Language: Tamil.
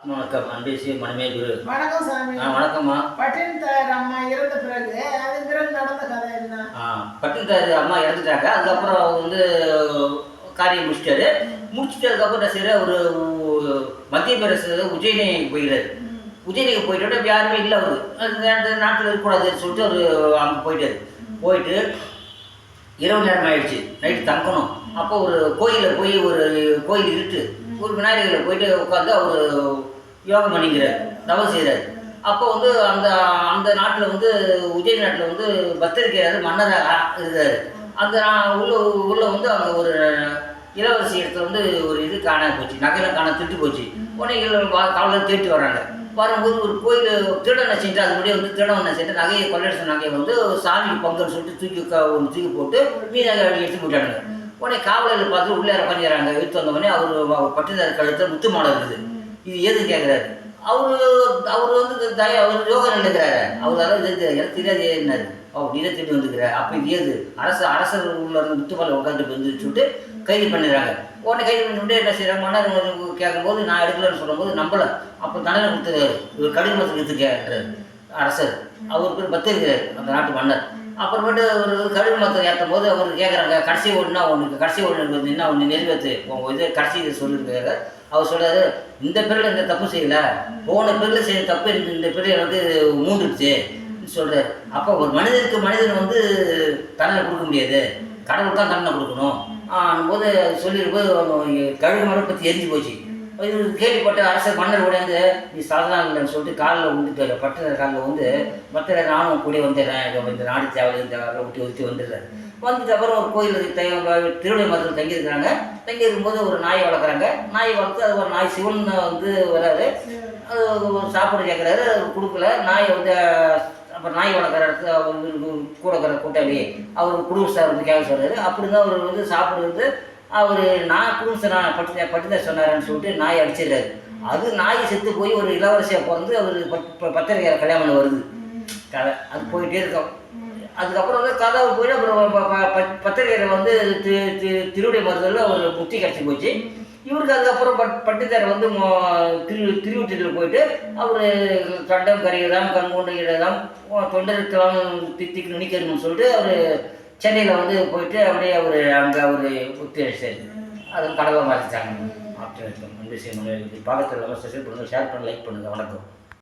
வணக்கம். அன்பேசி மணிமேகுரு. வணக்கம் சாமி. வணக்கம்மா. பட்டின தாயார் அம்மா இறந்த பிறகு அது பிறகு நடந்த கதை என்ன? பட்டின தாயார் அம்மா இறந்துட்டாங்க. அதுக்கப்புறம் அவர் வந்து காரியம் முடிச்சிட்டாரு. முடிச்சுட்டு அதுக்கப்புறம் சரி ஒரு மத்திய பிரதேச உஜ்ஜயினி போயிடுறாரு. உஜ்ஜயினிக்கு போயிட்டு யாருமே இல்லை. அவர் அந்த நாட்டில் இருக்கக்கூடாதுன்னு சொல்லிட்டு அவர் அங்கே போயிட்டார். போயிட்டு இரவு நேரம் ஆயிடுச்சு, நைட்டு தங்கணும். அப்போ ஒரு கோயிலில் போய் ஒரு கோயில் இருட்டு ஒரு விநாயகரில் போயிட்டு உட்காந்து அவர் யோகம் பண்ணிக்கிறார், தவம் செய்கிறார். அப்போ வந்து அந்த அந்த நாட்டில் வந்து உஜ்ஜயினி நாட்டில் வந்து பத்திரிக்கையார் மன்னராக இருக்கார். அந்த உள்ள வந்து அங்கே ஒரு இளவரசி இடத்துல வந்து ஒரு இது காண போச்சு, நகையில் காண திட்டு போச்சு. உடனே காவலர் தேடி வர்றாங்க. வரும்போது ஒரு கோயில் திருடனை செஞ்சு அது முடியே வந்து திருடனை செஞ்சு நகையை கொள்ளடிச்ச நகையை வந்து சாமிக்கு பங்குன்னு சொல்லிட்டு தூக்கி போட்டு மீனாக எடுத்து போட்டானுங்க. உடனே காவலர்கள் பார்த்து உள்ளே உட்காந்துறாங்க. எடுத்து வந்தவொடனே அவர் பட்டிதார் கழுத்தில் முத்து மாலை இருக்குது. இது ஏதுன்னு கேட்குறாரு. அவர் வந்து அவர் யோகா நினைக்கிறாரு. அவரால் இது எனக்கு தெரியாது ஏன்னாரு. நீரை திட்டு வந்துக்கிற அப்போ இது ஏது அரசர் உள்ள இருந்து முத்து மாலை உட்காந்து வந்து சொல்லிட்டு கைது பண்ணிடுறாங்க. உடனே கைது பண்ணிட்டு என்ன செய்கிறாங்க, மன்னர் கேட்கும்போது நான் எடுக்கலன்னு சொல்லும்போது நம்பலை. அப்போ தண்டனை கொடுத்துருக்காரு. இவர் கடிதத்தில் எடுத்து கேட்குறாரு அரசர். அவர் பேர் பத்திரிக்கிறார் அந்த நாட்டு மன்னர். அப்புறமேட்டு ஒரு கழுகு மரத்தை ஏற்றும் போது அவர் கேட்குறாங்க, கடைசி ஒன்றுனா ஒன்று கடைசி ஒன்று என்ன ஒன்று நிறைவேற்று உங்கள் இது கடைசி இதை சொல்லியிருக்காரு. அவர் சொல்கிறாரு, இந்த பேரில் இந்த தப்பு செய்யலை, போன பேரில் செய்ய தப்பு இந்த பேரில் வந்து மூண்டுடுச்சு சொல்கிறார். அப்போ ஒரு மனிதன் வந்து தண்டனை கொடுக்க முடியாது, கடவுள் தான் தண்டனை கொடுக்கணும் போது சொல்லியிருக்கும்போது கழுகு மரம் பற்றி எரிஞ்சு போச்சு. இது கேள்விப்பட்ட அரசர் மன்னர் உடையாந்து நீ சாதனம் இல்லைன்னு சொல்லிட்டு காலில் விழுந்துட்டாரு. பட்டினர் காலில் வந்து மற்ற நானும் கூட வந்துடுறேன், இந்த நாடு தேவை இந்த விட்டு வந்துடுறாரு. வந்துட்டு அப்புறம் ஒரு கோயில் திருவிழை மரத்தில் தங்கியிருக்கிறாங்க. தங்கியிருக்கும்போது ஒரு நாயை வளர்க்குறாங்க. நாயை வளர்த்து அது ஒரு நாய் சிவன் வந்து வராது. அது சாப்பாடு கேட்குறாரு, கொடுக்கல. நாயை வந்து அப்புறம் நாய் வளர்க்குற இடத்துல அவர் கூட இருக்கிற கூட்டாளி அவர் குடும்ப சார் வந்து கேட்க சொல்கிறாரு. அப்படி தான் அவர் வந்து சாப்பிடுறது. அவர் நான் குடும்பம் பட்டிதார் சொன்னார்ன்னு சொல்லிட்டு நாயை அடிச்சிடுறாரு. அது நாய் செத்து போய் ஒரு இளவரசியாக பிறந்து அவர் பத்திரிகையார் கல்யாணம் வருது கதை. அது போயிட்டே இருக்கோம். அதுக்கப்புறம் வந்து கதை போயிட்டு அப்புறம் பத்திரிகையில் வந்து திருவிடை மருத்துவத்தில் ஒரு முத்தி கிடச்சி போச்சு இவருக்கு. அதுக்கப்புறம் பட்டிதார் வந்து திருவூற்றில் போயிட்டு அவர் கண்டம் கரையிடலாம், கண்கொண்டு இடலாம், தொண்டருக்கெல்லாம் திக்கு நுணிக்கணும்னு சொல்லிட்டு அவர் சென்னையில் வந்து போயிட்டு அப்படியே அவர் அங்கே ஒரு முத்தி அடிச்சார். அது கடவுளை மாற்றிச்சாங்க. ஆப்ஷன் நன்றி செய்யணும். பாகத்தில் இல்லாமல் சப்ஸ்கிரைப் பண்ணுங்கள், ஷேர் பண்ணி லைக் பண்ணுங்கள். வணக்கம்.